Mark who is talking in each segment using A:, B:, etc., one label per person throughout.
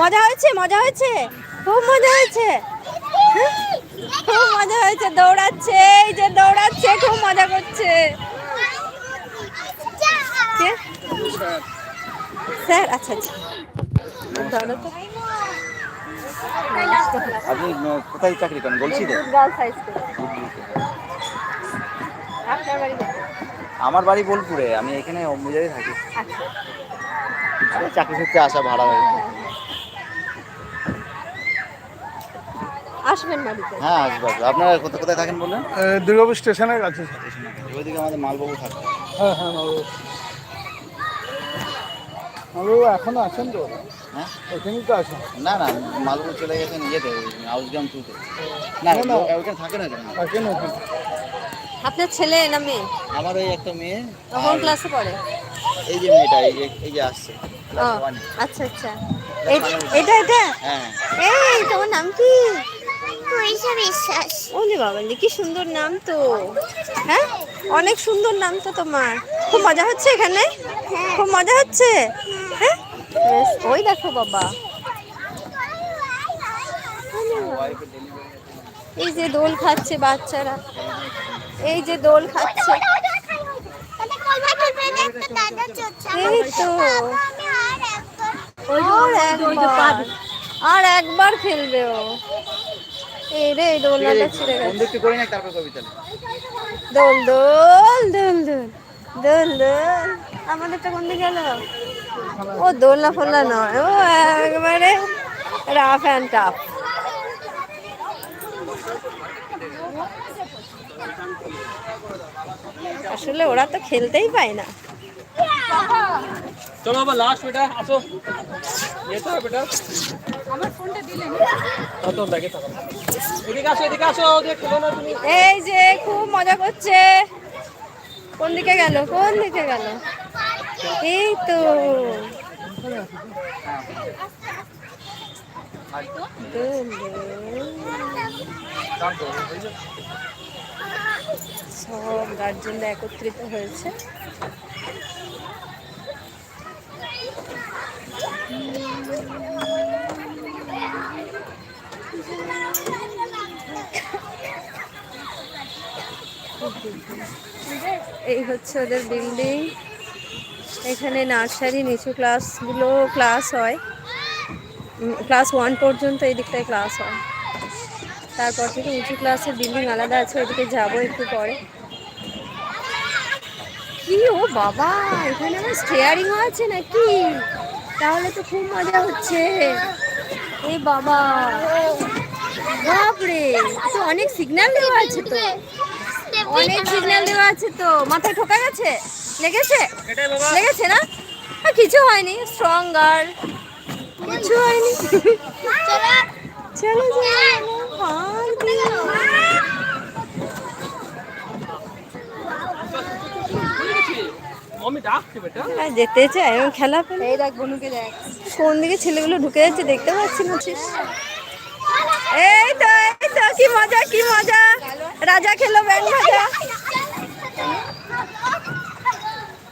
A: মজা হয়েছে, মজা হয়েছে, খুব মজা হয়েছে, খুব মজা হয়েছে। দৌড়াচ্ছে, এই যে দৌড়াচ্ছে, খুব মজা করছে। স্যার, আচ্ছা আচ্ছা, ধরো তো।
B: আপনি কোথায় চাকরি করেন? বলছি তো
A: গার্লস হাই স্কুল। আপনার বাড়ি কোথায়?
B: আমার বাড়ি বোলপুরে, আমি এখানে অম্বুজারে থাকি।
A: আচ্ছা,
B: চাকরি সূত্রে আসা, ভাড়া হয়ে।
A: আসবেন বাড়িতে।
B: হ্যাঁ আসবো। আপনারা কোথায় কোথায় থাকেন বললেন?
C: দুর্গাপুর স্টেশনের কাছে।
B: ওইদিকে আমাদের মালবাবু থাকে।
C: হ্যাঁ হ্যাঁ, মালবাবু এখনো আছেন তো?
B: হ্যাঁ,
C: ওখানেই তো আছেন।
B: না না, মালবাবু চলে গেছেন ইয়েতে, আউসগ্রাম টুতে। না না, ওখানে থাকে না।
C: থাকেন ওখানে।
A: আপনার ছেলে না মেয়ে?
B: আমার ওই একটা মেয়ে।
A: কোন ক্লাসে পড়ে?
B: এই যে মেয়েটা, এই যে আসছে।
A: ও আচ্ছা আচ্ছা, এটা এটা।
B: হ্যাঁ।
A: এই তোমার নাম কি?
D: পয়সা বিশ্বাস।
A: ওলে বাবা, কি সুন্দর নাম তো। হ্যাঁ, অনেক সুন্দর নাম তো তোমার। খুব মজা হচ্ছে এখানে? খুব মজা হচ্ছে। হ্যাঁ, ওই দেখো বাবা, এই যে দোল খাচ্ছে বাচ্চারা, এই যে দোল খাচ্ছে। এই তো, আর একবার খেলবে ও। এই রে, দোলনাটা ছিঁড়ে গেছে।
B: একটু করি না, তারপর কবিতা।
A: দোল দোল দোল দোল দোল দোল। আমাদেরটা কোন দিকে গেল? ও দোলনা ফোলনা নয়, ও একেবারে রাফ অ্যান্ড টাফ। আসলে ওরা তো খেলতেই পায় না।
E: চলো বাবা, লাস্ট বেটা আসো। যেতে হবে বেটা, আমার ফোনটা দিলে কত ব্যাগে থাকা। এদিকে আসো, এদিকে আসো, যে খেলো না তুমি।
A: এই যে খুব মজা করছে। কোন দিকে গেল, কোন দিকে গেল? এই তো সব গার্জেনরা একত্রিত হয়েছে। এই হচ্ছে ওদের বিল্ডিং। এখানে নার্সারি নিচু ক্লাসগুলো ক্লাস হয়, ক্লাস 1 পর্যন্ত এই দিকটায় ক্লাস হয়। তারপর থেকে উঁচু ক্লাসের বিল্ডিং আলাদা আছে, ওইদিকে যাবো একটু পরে। কি ও বাবা, এখানে আমার স্টিয়ারিংও আছে নাকি? তাহলে তো খুব মজা হচ্ছে। এই বাবা, বাপরে, তো অনেক সিগন্যাল দেওয়া আছে তো, অনেক সিগন্যাল দেওয়া আছে তো। মাথায় ঠোকা গেছে? লেগেছে? লেগেছে না? কিছু হয়নি, স্ট্রং গার্ল, কিছু হয়নি। চলো চলো, যেতে চাই এবং খেলা পেলে। এই দেখ বনুকে, দেখ কোন দিকে ছেলেগুলো ঢুকে যাচ্ছে, দেখতে পাচ্ছি না। এই তো, এই তো, কি মজা, কি মজা। রাজা খেলো ব্যাং ভাজা।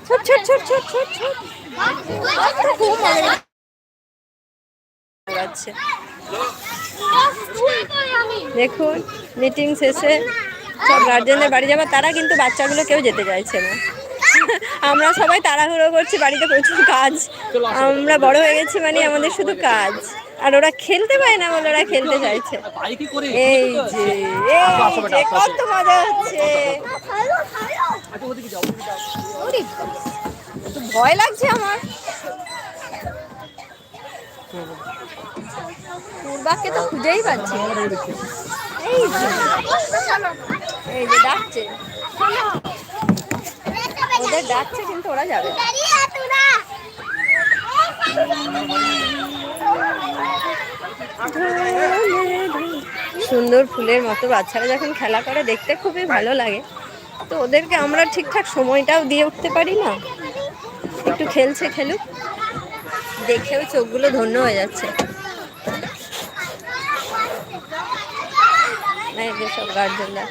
A: ছোট ছোট ছোট ছোট ছোট ছোট, খুব মজা লাগছে। দেখুন, মিটিং শেষে সব গার্জেনদের বাড়ি যাবে, তারা কিন্তু বাচ্চাগুলো কেউ যেতে চাইছে না। আমরা সবাই তাড়াহুড়ো করছি, বাড়িতে প্রচুর কাজ। আমরা বড় হয়ে গেছি মানে আমাদের শুধু কাজ, আর ওরা খেলতে পায় না বলে ওরা খেলতে চাইছে। এই যে, এই যে কত মজা হচ্ছে। ভয় লাগছে আমার। পূর্বাকে তো খুঁজেই পাচ্ছি। এই যে ডাকছে, ওদের ডাকছে কিন্তু ওরা যাবে। সুন্দর ফুলের মতো বাচ্চারা যখন খেলা করে দেখতে খুবই ভালো লাগে। তো ওদেরকে আমরা ঠিকঠাক সময়টাও দিয়ে উঠতে পারি না। একটু খেলছে, খেলুক, দেখেও চোখগুলো ধন্য হয়ে যাচ্ছে। এই যে সব গার্জেনরা